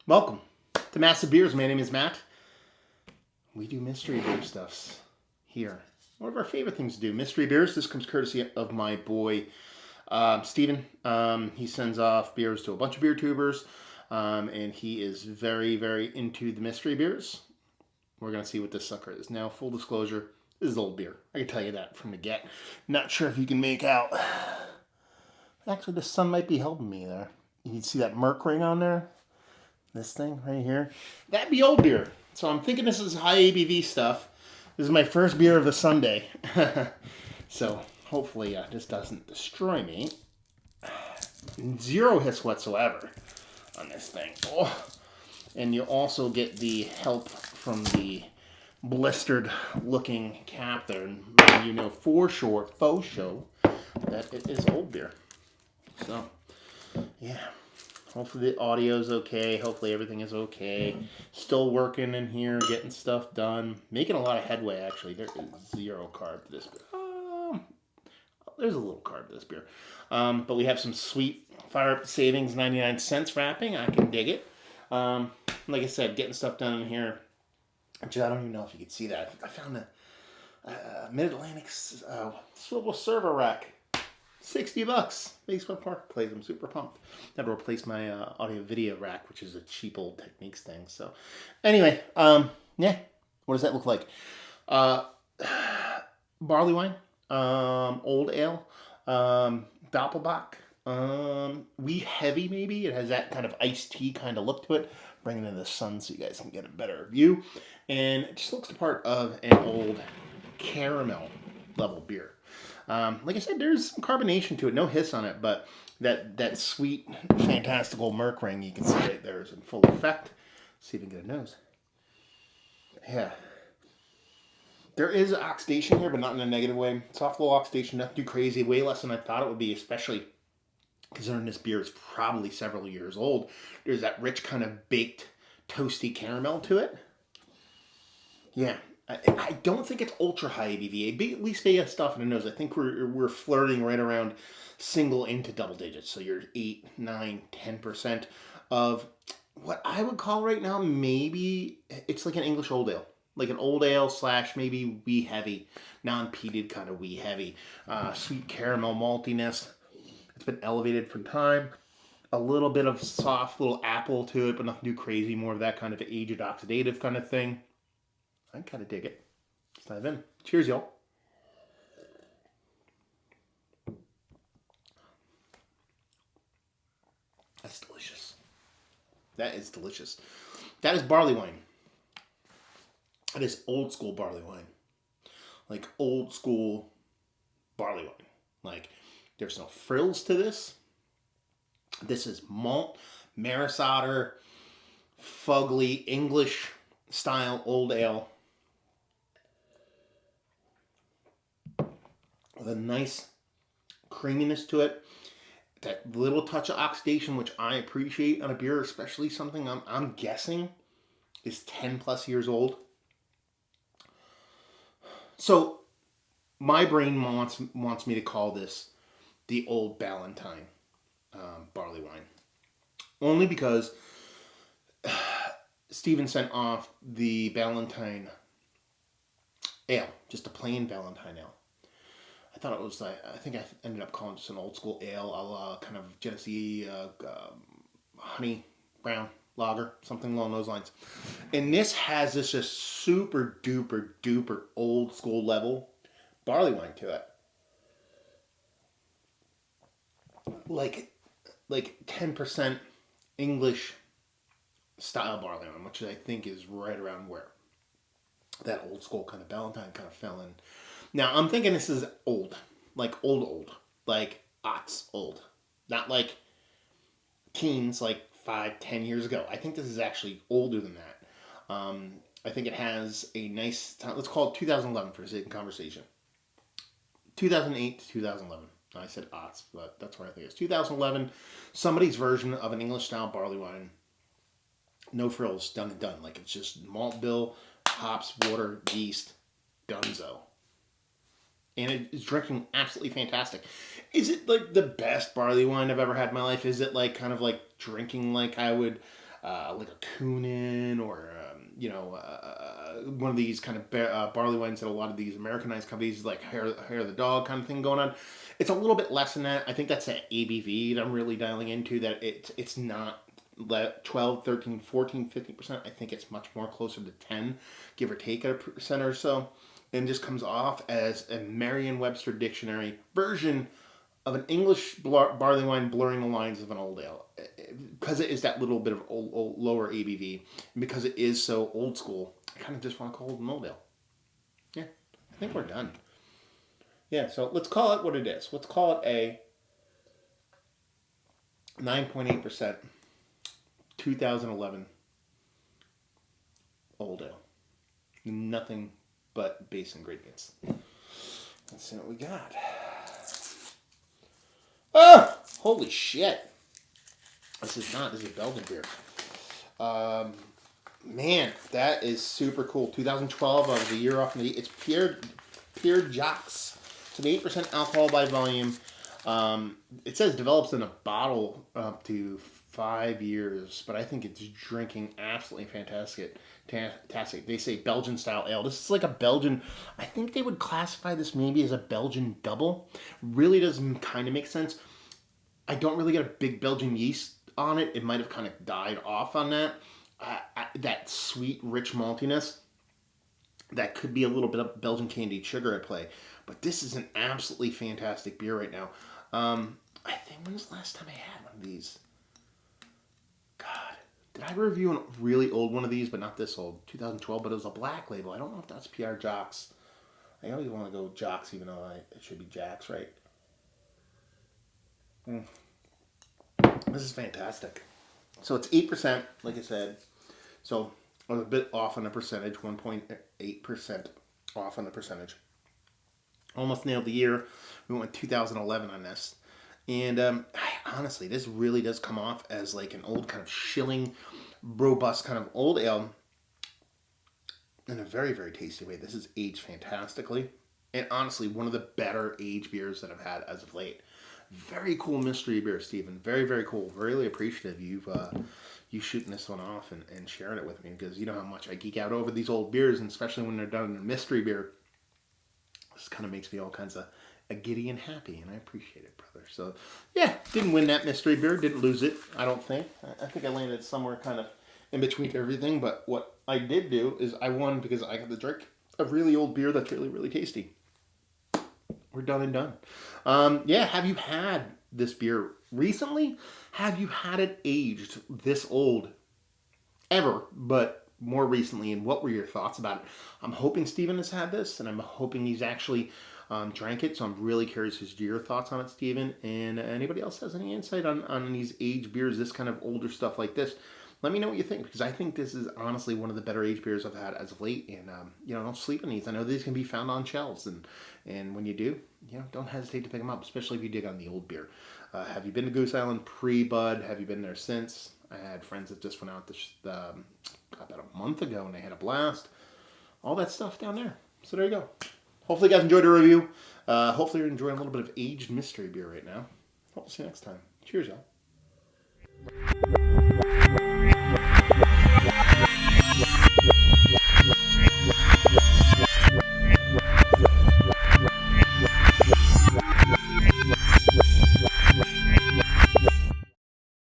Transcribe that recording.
Welcome to Massive Beers. My name is Matt. We do mystery beer stuffs here. One of our favorite things to do, mystery beers. This comes courtesy of my boy, Steven. He sends off beers to a bunch of beer tubers, and he is very, very into the mystery beers. We're going to see what this sucker is. Now, full disclosure, this is old beer. I can tell you that from the get. Not sure if you can make out. Actually, the sun might be helping me there. You can see that Merc ring on there? This thing right here, that'd be old beer. So I'm thinking this is high ABV stuff. This is my first beer of the Sunday. So hopefully this doesn't destroy me. Zero hits whatsoever on this thing. Oh. And you also get the help from the blistered looking cap there. And you know for sure, faux show, that it is old beer. So, yeah. Hopefully the audio's okay. Hopefully everything is okay. Still working in here, getting stuff done. Making a lot of headway, actually. There is zero carb to this beer. There's a little carb to this beer. But we have some sweet Fire Up Savings 99 cents wrapping. I can dig it. Like I said, getting stuff done in here. Actually, I don't even know if you can see that. I found a Mid-Atlantic swivel server rack. $60. Basement Marketplace. I'm super pumped. Had to replace my audio video rack, which is a cheap old Techniques thing. So, anyway, yeah. What does that look like? Barley wine, old ale, Doppelbock, wee heavy maybe. It has that kind of iced tea kind of look to it. Bring it in the sun so you guys can get a better view. And it just looks the part of an old caramel level beer. Like I said, there's some carbonation to it, no hiss on it, but that sweet, fantastical Merc ring you can see right there is in full effect. Let's see if we can get a nose. Yeah. There is oxidation here, but not in a negative way. Soft little oxidation, nothing too crazy, way less than I thought it would be, especially considering this beer is probably several years old. There's that rich kind of baked, toasty caramel to it. Yeah. I don't think it's ultra high ABV. At least AS stuff in the nose. I think we're flirting right around single into double digits. So you're 8, 9, 10% of what I would call right now maybe it's like an English old ale. Like an old ale / maybe wee heavy, non-peated kind of wee heavy. Sweet caramel maltiness. It's been elevated from time. A little bit of soft little apple to it, but nothing too crazy. More of that kind of aged oxidative kind of thing. I kind of dig it. Let's dive in. Cheers, y'all. That's delicious. That is delicious. That is barley wine. That is old school barley wine. Like old school barley wine. Like there's no frills to this. This is malt, Maris Otter, fugly, English style old ale. With a nice creaminess to it. That little touch of oxidation, which I appreciate on a beer, especially something I'm guessing is 10 plus years old. So my brain wants me to call this the old Ballantine barley wine. Only because Steven sent off the Ballantine ale, just a plain Ballantine ale. I thought it was like, I think I ended up calling it just an old school ale, a la kind of Genesee honey brown lager, something along those lines. And this has this just super duper duper old school level barley wine to it. Like 10% English style barley wine, which I think is right around where that old school kind of Ballantine kind of fell in. Now, I'm thinking this is old. Like old. Like aughts old. Not like teens, like 5-10 years ago. I think this is actually older than that. I think it has a nice time. Let's call it 2011 for the sake of conversation. 2008 to 2011. I said aughts, but that's what I think it's. 2011, somebody's version of an English style barley wine. No frills, done and done. Like it's just malt bill, hops, water, yeast, donezo. And it is drinking absolutely fantastic. Is it like the best barley wine I've ever had in my life? Is it like kind of like drinking like I would like a Kunin or one of these kind of barley wines that a lot of these Americanized companies like hair of the dog kind of thing going on. It's a little bit less than that. I think that's an ABV that I'm really dialing into, that it's not 12, 13, 14, 15%. I think it's much more closer to 10, give or take a percent or so. And just comes off as a Merriam-Webster dictionary version of an English barley wine blurring the lines of an old ale. Because it is that little bit of old lower ABV, and because it is so old school, I kind of just want to call it an old ale. Yeah, I think we're done. Yeah, so let's call it what it is. Let's call it a 9.8% 2011 old ale. Nothing but base ingredients. Let's see what we got. Oh, holy shit. This is Belgian beer. Man, that is super cool. 2012, I was a year off. It's Pierre Jacques. It's an 8% alcohol by volume. It says develops in a bottle up to 5 years, but I think it's drinking absolutely fantastic. They say Belgian style ale. This is like a Belgian, I think they would classify this maybe as a Belgian double. Really doesn't kind of make sense. I don't really get a big Belgian yeast on it. It might have kind of died off on that. That sweet, rich maltiness. That could be a little bit of Belgian candied sugar at play. But this is an absolutely fantastic beer right now. I think, when was the last time I had one of these? God, did I review a really old one of these, but not this old? 2012, but it was a black label. I don't know if that's Pierre Jacques. I always want to go Jacques, even though it should be Jacques, right? This is fantastic. So it's 8%, like I said. So I was a bit off on the percentage, 1.8% off on the percentage. Almost nailed the year. We went 2011 on this. And honestly, this really does come off as like an old kind of shilling, robust kind of old ale in a very, very tasty way. This is aged fantastically. And honestly, one of the better aged beers that I've had as of late. Very cool mystery beer, Stephen. Very, very cool. Really appreciative you shooting this one off and sharing it with me, because you know how much I geek out over these old beers, and especially when they're done in a mystery beer. This kind of makes me all kinds of giddy and happy, and I appreciate it, brother. So, yeah, didn't win that mystery beer. Didn't lose it, I don't think. I think I landed somewhere kind of in between everything, but what I did do is I won because I got to drink a really old beer that's really, really tasty. We're done and done. Yeah, have you had this beer recently? Have you had it aged this old ever, but more recently, and what were your thoughts about it? I'm hoping Steven has had this, and I'm hoping he's actually drank it, so I'm really curious as to your thoughts on it, Steven. And anybody else has any insight on these aged beers, this kind of older stuff like this? Let me know what you think, because I think this is honestly one of the better aged beers I've had as of late. And don't sleep on these. I know these can be found on shelves, and when you do, don't hesitate to pick them up, especially if you dig on the old beer. Have you been to Goose Island pre-Bud? Have you been there since? I had friends that just went out about a month ago, and they had a blast. All that stuff down there. So there you go. Hopefully you guys enjoyed the review. Hopefully you're enjoying a little bit of aged mystery beer right now. Hope to see you next time. Cheers, y'all.